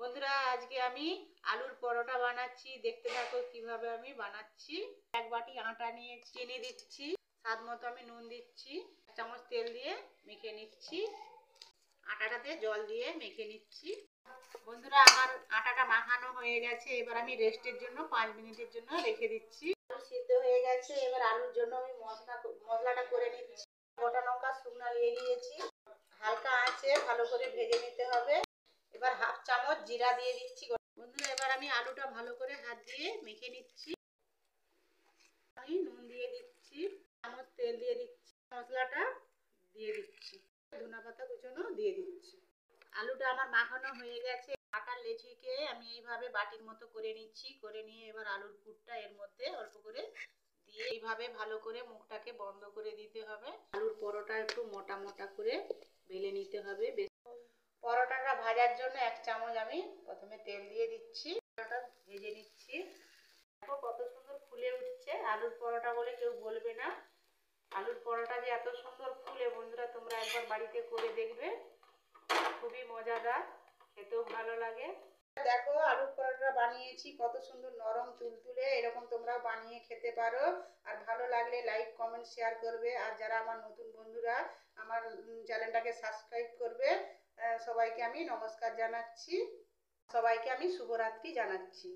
বন্ধুরা, আজকে আমি আলুর পরোটা বানাচ্ছি। দেখতে থাকো কিভাবে আমি বানাচ্ছি। এক বাটি আটা নিয়ে চিনি দিচ্ছি, স্বাদ মতো আমি নুন দিচ্ছি, 1 চামচ তেল দিয়ে মেখে নিচ্ছি। আটাটাতে জল দিয়ে মেখে নিচ্ছি। বন্ধুরা, আমার আটাটা মাখানো হয়ে গেছে। এবার আমি রেস্টের জন্য 5 মিনিটের জন্য রেখে দিচ্ছি। সিদ্ধ হয়ে গেছে। এবার আলুর জন্য আমি মশলাটা করে নিচ্ছি। গোটা লঙ্কা শুকনো নিয়ে নিয়েছি, হালকা আঁচে ভালো করে ভেজে নিতে হবে। এবার 1/2 চামচ জিরা দিয়ে দিচ্ছি। বন্ধুরা, এবার আমি আলুটা ভালো করে হাত দিয়ে মেখে নিচ্ছি। আমি নুন দিয়ে দিচ্ছি, চামচ তেল দিয়ে দিচ্ছি, মশলাটা দিয়ে দিচ্ছি, ধনে পাতা কুচনো দিয়ে দিচ্ছি। আলুটা আমার মাখানো হয়ে গেছে। আটার লেচিকে আমি এইভাবে বাটির মতো করে নিচ্ছি। করে নিয়ে এবার আলুর পুরটা এর মধ্যে অল্প করে দিয়ে এইভাবে ভালো করে মুখটাকে বন্ধ করে দিতে হবে। আলুর পরোটা একটু মোটা মোটা করে বেলে নিতে হবে। পরোটাটা ভাজার জন্য 1 চামচ আমি প্রথমে তেল দিয়ে দিচ্ছি, পরোটা ভেজে নিচ্ছি। দেখো কত সুন্দর ফুলে উঠছে। আলুর পরোটা বলে কেউ বলবে না। আলুর পরোটা যে এত সুন্দর ফুলে, বন্ধুরা তোমরা একবার বাড়িতে করে দেখবে, খুবই মজাদার, খেতেও ভালো লাগে। দেখো আলুর পরোটা বানিয়েছি, কত সুন্দর নরম তুলতুলে। এরকম তোমরাও বানিয়ে খেতে পারো। আর ভালো লাগলে লাইক কমেন্ট শেয়ার করবে। আর যারা আমার নতুন বন্ধুরা, আমার চ্যানেলটাকে সাবস্ক্রাইব করবে। সবাইকে আমি নমস্কার জানাচ্ছি, সবাইকে আমি শুভরাত্রি জানাচ্ছি।